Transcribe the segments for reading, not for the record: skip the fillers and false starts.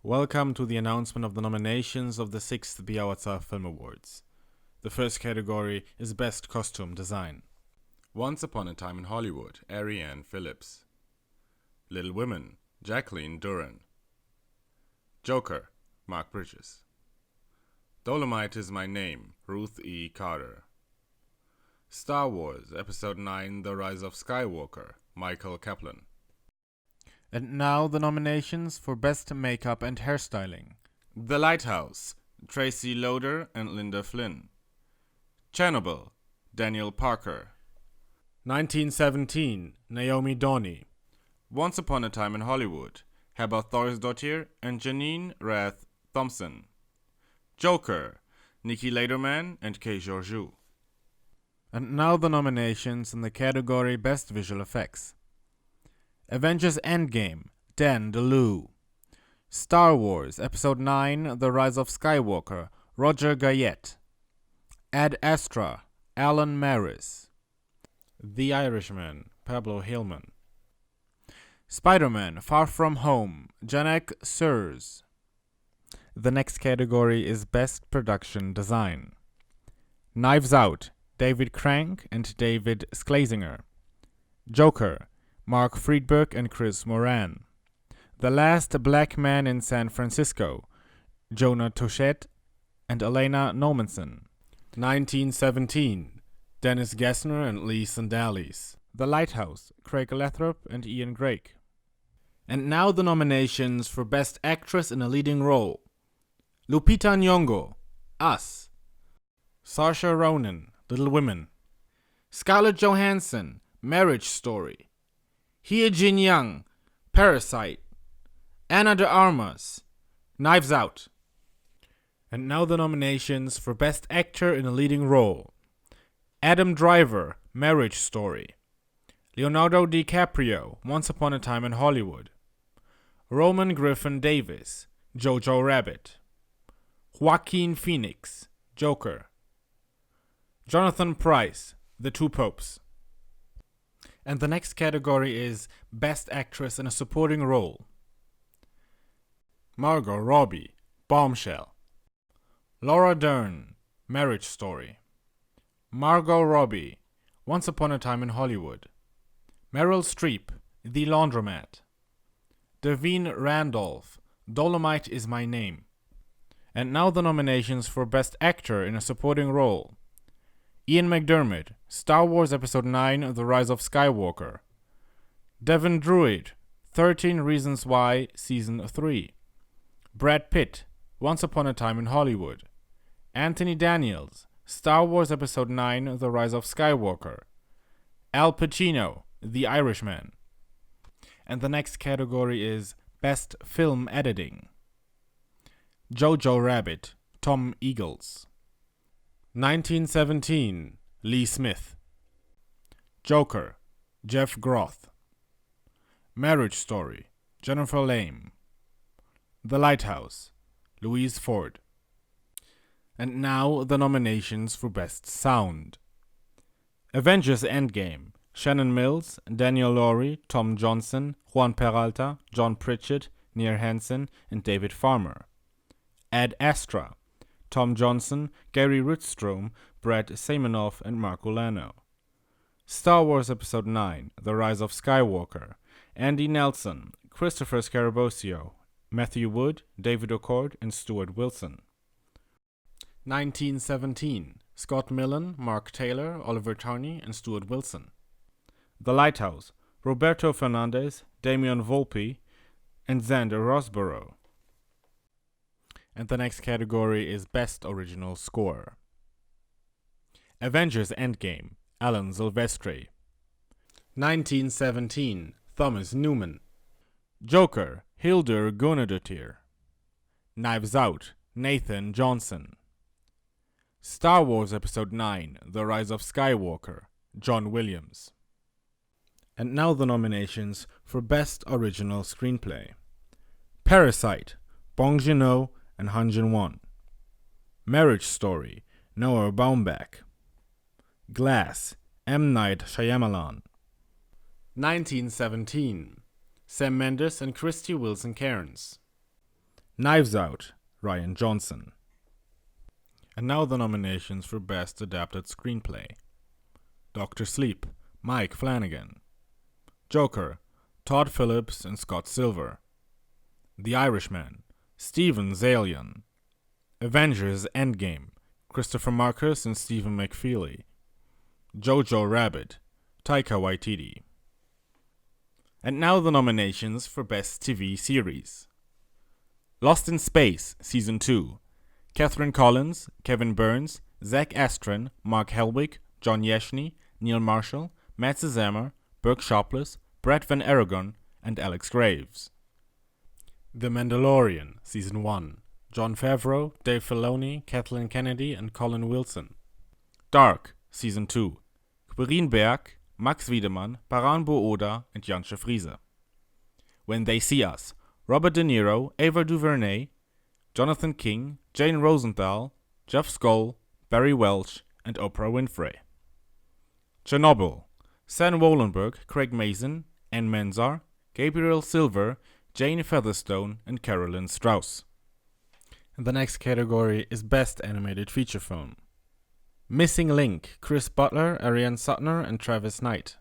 Welcome to the announcement of the nominations of the 6th Biao Adza Film Awards. The first category is Best Costume Design. Once Upon a Time in Hollywood, Ariane Phillips. Little Women, Jacqueline Duran. Joker, Mark Bridges. Dolomite Is My Name, Ruth E. Carter. Star Wars Episode 9, The Rise of Skywalker, Michael Kaplan. And now the nominations for Best Makeup and Hairstyling. The Lighthouse, Tracy Loader and Linda Flynn. Chernobyl, Daniel Parker. 1917, Naomi Donnie. Once Upon a Time in Hollywood, Heba Thorsdottir and Janine Rath Thompson. Joker, Nikki Lederman and Kay Georgiou. And now the nominations in the category Best Visual Effects. Avengers Endgame, Dan DeLue. Star Wars Episode 9, The Rise of Skywalker, Roger Guyette. Ad Astra, Alan Maris. The Irishman, Pablo Hillman. Spider-Man Far From Home, Janek Surs. The next category is Best Production Design. Knives Out, David Crank and David Sklesinger. Joker, Mark Friedberg and Chris Moran. The Last Black Man in San Francisco, Jonah Toshett and Elena Nomenson. 1917, Dennis Gessner and Lee Sandalis. The Lighthouse, Craig Lathrop and Ian Drake. And now the nominations for Best Actress in a Leading Role. Lupita Nyong'o, Us. Saoirse Ronan, Little Women. Scarlett Johansson, Marriage Story. Hye Jin Young, Parasite. Ana de Armas, Knives Out. And now the nominations for Best Actor in a Leading Role. Adam Driver, Marriage Story. Leonardo DiCaprio, Once Upon a Time in Hollywood. Roman Griffin Davis, Jojo Rabbit. Joaquin Phoenix, Joker. Jonathan Pryce, The Two Popes. And the next category is Best Actress in a Supporting Role. Margot Robbie, Bombshell. Laura Dern, Marriage Story. Margot Robbie, Once Upon a Time in Hollywood. Meryl Streep, The Laundromat. Devine Randolph, Dolomite Is My Name. And now the nominations for Best Actor in a Supporting Role. Ian McDermott, Star Wars Episode 9, The Rise of Skywalker. Devin Druid, 13 Reasons Why, Season 3. Brad Pitt, Once Upon a Time in Hollywood. Anthony Daniels, Star Wars Episode 9, The Rise of Skywalker. Al Pacino, The Irishman. And the next category is Best Film Editing. Jojo Rabbit, Tom Eagles. 1917, Lee Smith. Joker, Jeff Groth. Marriage Story, Jennifer Lame. The Lighthouse, Louise Ford. And now the nominations for Best Sound. Avengers Endgame, Shannon Mills, Daniel Laurie, Tom Johnson, Juan Peralta, John Pritchett, Near Hansen, and David Farmer. Ad Astra, Tom Johnson, Gary Rydstrom, Brad Samanoff, and Mark Ulano. Star Wars Episode 9, The Rise of Skywalker, Andy Nelson, Christopher Scarabosio, Matthew Wood, David O'Cord, and Stuart Wilson. 1917, Scott Millen, Mark Taylor, Oliver Tarney, and Stuart Wilson. The Lighthouse, Roberto Fernandez, Damian Volpe, and Xander Rosborough. And the next category is Best Original Score. Avengers Endgame, Alan Silvestri. 1917, Thomas Newman. Joker, Hildur Guðnadóttir. Knives Out, Nathan Johnson. Star Wars Episode 9, The Rise of Skywalker, John Williams. And now the nominations for Best Original Screenplay. Parasite, Bong Joon-ho and Han Jin-won. Marriage Story, Noah Baumbach. Glass, M. Night Shyamalan. 1917, Sam Mendes and Christy Wilson Cairns. Knives Out, Rian Johnson. And now the nominations for Best Adapted Screenplay. Dr. Sleep, Mike Flanagan. Joker, Todd Phillips and Scott Silver. The Irishman, Steven Zaillian. Avengers Endgame, Christopher Marcus and Stephen McFeely. Jojo Rabbit, Taika Waititi. And now the nominations for Best TV Series. Lost in Space, Season 2. Catherine Collins, Kevin Burns, Zach Astron, Mark Helwig, John Yashny, Neil Marshall, Matt Sazama, Burke Shopless, Brett Van Aragon, and Alex Graves. The Mandalorian, Season 1. Jon Favreau, Dave Filoni, Kathleen Kennedy, and Colin Wilson. Dark, Season 2. Quirin Berg, Max Wiedemann, Paran Booda, and Jansche Friese. When They See Us, Robert De Niro, Ava DuVernay, Jonathan King, Jane Rosenthal, Jeff Skoll, Barry Welch, and Oprah Winfrey. Chernobyl, Sam Wollenberg, Craig Mazin, Ann Menzar, Gabriel Silver, Jane Featherstone, and Carolyn Strauss. The next category is Best Animated Feature Film. Missing Link, Chris Butler, Ariane Suttner, and Travis Knight.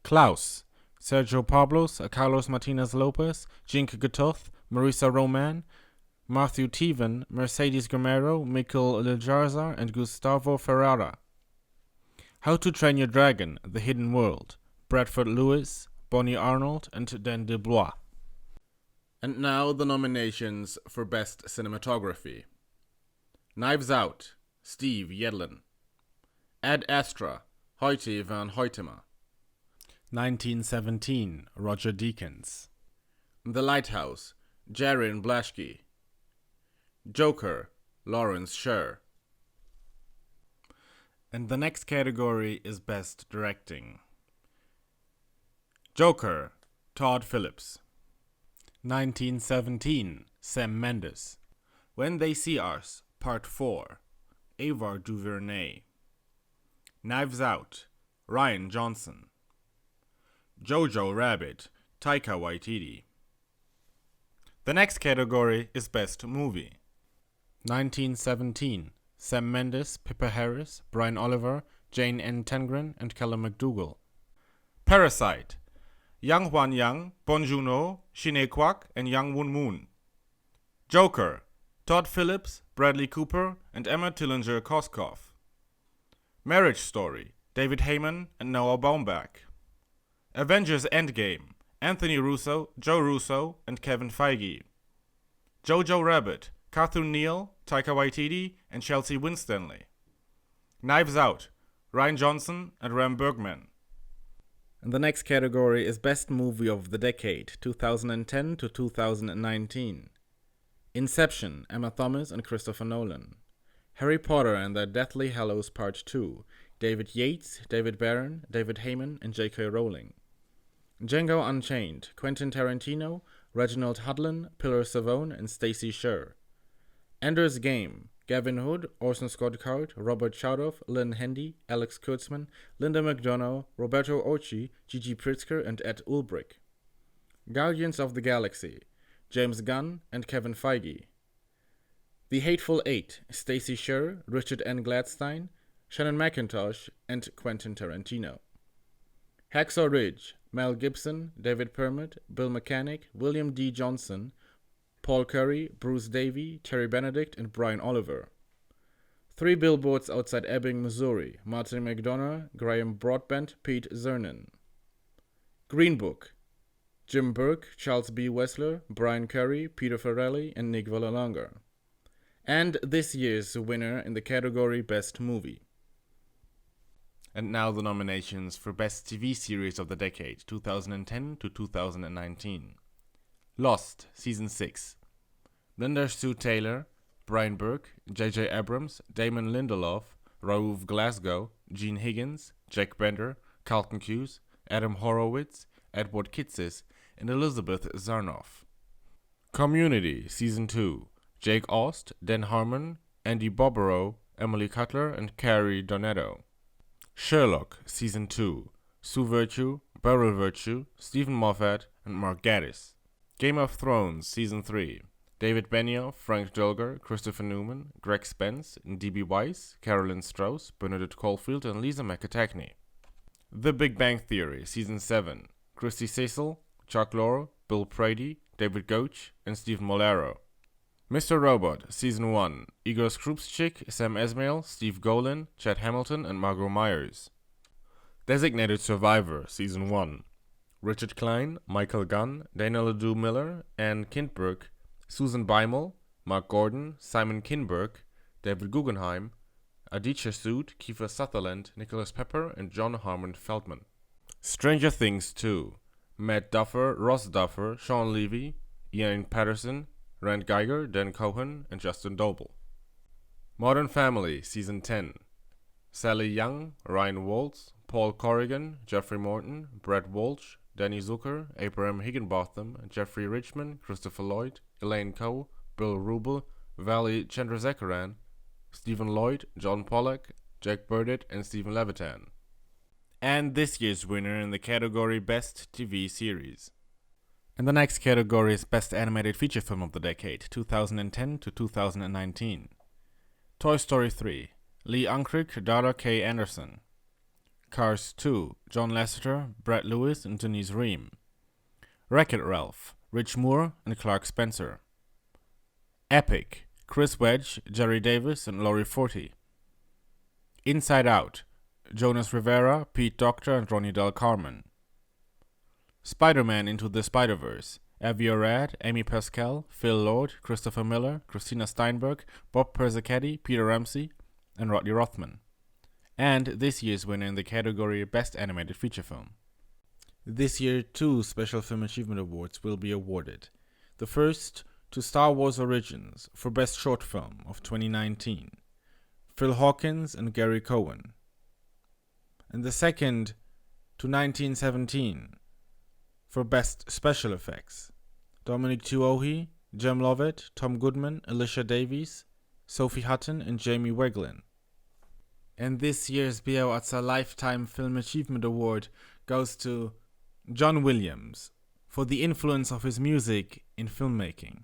Klaus, Sergio Pablos, Carlos Martinez Lopez, Jink Gutoth, Marisa Roman, Matthew Teven, Mercedes Gomero, Mikkel Lejarzar, and Gustavo Ferrara. How to Train Your Dragon, The Hidden World, Bradford Lewis, Bonnie Arnold, and Dan DeBlois. And now the nominations for Best Cinematography. Knives Out, Steve Yedlin. Ad Astra, Hoyte van Hoytema. 1917, Roger Deakins. The Lighthouse, Jarin Blaschke. Joker, Lawrence Sher. And the next category is Best Directing. Joker, Todd Phillips. 1917, Sam Mendes. When They See Us, Part 4, Ava DuVernay. Knives Out, Rian Johnson. Jojo Rabbit, Taika Waititi. The next category is Best Movie. 1917, Sam Mendes, Pippa Harris, Brian Oliver, Jane N. Tengren, and Callum McDougall. Parasite, Yang Hwan Yang, Bong Joon-ho, Shin Kwak, and Yang Woon Moon. Joker, Todd Phillips, Bradley Cooper, and Emma Tillinger-Koskov. Marriage Story, David Heyman and Noah Baumbach. Avengers Endgame, Anthony Russo, Joe Russo, and Kevin Feige. Jojo Rabbit, Cartoon Neal, Taika Waititi, and Chelsea Winstanley. Knives Out, Rian Johnson and Ram Bergman. And the next category is Best Movie of the Decade, 2010 to 2019. Inception, Emma Thomas and Christopher Nolan. Harry Potter and the Deathly Hallows Part 2, David Yates, David Barron, David Heyman, and J.K. Rowling. Django Unchained, Quentin Tarantino, Reginald Hudlin, Pilar Savone, and Stacey Sher. Ender's Game, Gavin Hood, Orson Scott Card, Robert Chowdhuff, Lynn Hendy, Alex Kurtzman, Linda McDonough, Roberto Orci, Gigi Pritzker, and Ed Ulbrich. Guardians of the Galaxy, James Gunn and Kevin Feige. The Hateful Eight, Stacey Sher, Richard N. Gladstein, Shannon McIntosh, and Quentin Tarantino. Hacksaw Ridge, Mel Gibson, David Permit, Bill Mechanic, William D. Johnson, Paul Curry, Bruce Davey, Terry Benedict, and Brian Oliver. 3 Billboards Outside Ebbing, Missouri, Martin McDonough, Graham Broadbent, Pete Zernin. Green Book, Jim Burke, Charles B. Wessler, Brian Curry, Peter Farrelly, and Nick Vallelonga. And this year's winner in the category Best Movie. And now the nominations for Best TV Series of the Decade, 2010 to 2019. Lost, Season 6. Linda Sue Taylor, Brian Burke, J.J. Abrams, Damon Lindelof, Raouf Glasgow, Gene Higgins, Jack Bender, Carlton Cuse, Adam Horowitz, Edward Kitsis, and Elizabeth Zarnoff. Community, Season 2. Jake Aust, Dan Harmon, Andy Boborough, Emily Cutler, and Carrie Donetto. Sherlock, Season 2. Sue Virtue, Beryl Virtue, Stephen Moffat, and Mark Gatiss. Game of Thrones, Season 3. David Benioff, Frank Dolger, Christopher Newman, Greg Spence, D.B. Weiss, Carolyn Strauss, Bernadette Caulfield, and Lisa McAtackney. The Big Bang Theory, Season 7, Christy Cecil, Chuck Lorre, Bill Prady, David Goach, and Stephen Molero. Mr. Robot, Season 1, Igor Skrupskyk, Sam Esmail, Steve Golin, Chad Hamilton, and Margot Myers. Designated Survivor, Season 1, Richard Klein, Michael Gunn, Dana LeDoux Miller, Ann Kindberg, Susan Beimel, Mark Gordon, Simon Kinberg, David Guggenheim, Aditya Sood, Kiefer Sutherland, Nicholas Pepper, and John Harmon Feldman. Stranger Things 2, Matt Duffer, Ross Duffer, Sean Levy, Ian Patterson, Rand Geiger, Dan Cohen, and Justin Doble. Modern Family, Season 10, Sally Young, Ryan Waltz, Paul Corrigan, Jeffrey Morton, Brett Walsh, Danny Zucker, Abraham Higginbotham, Jeffrey Richman, Christopher Lloyd, Elaine Coe, Bill Rubel, Vali Chandrasekaran, Stephen Lloyd, John Pollack, Jack Burdett, and Stephen Levitan. And this year's winner in the category Best TV Series. And the next category is Best Animated Feature Film of the Decade, 2010 to 2019. Toy Story 3, Lee Unkrich, Dara K. Anderson. Cars 2, John Lasseter, Brad Lewis, and Denise Ream. Wreck-It Ralph, Rich Moore, and Clark Spencer. Epic, Chris Wedge, Jerry Davis, and Laurie Forte. Inside Out, Jonas Rivera, Pete Docter, and Ronnie Del Carmen. Spider-Man Into the Spider-Verse, Avi Arad, Amy Pascal, Phil Lord, Christopher Miller, Christina Steinberg, Bob Persichetti, Peter Ramsey, and Rodney Rothman. And this year's winner in the category Best Animated Feature Film. This year, 2 Special Film Achievement Awards will be awarded. The first to Star Wars Origins for Best Short Film of 2019, Phil Hawkins and Gary Cohen. And the second to 1917 for Best Special Effects, Dominic Tuohy, Jem Lovett, Tom Goodman, Alicia Davies, Sophie Hutton, and Jamie Weglin. And this year's Biao Adza Lifetime Film Achievement Award goes to John Williams for the influence of his music in filmmaking.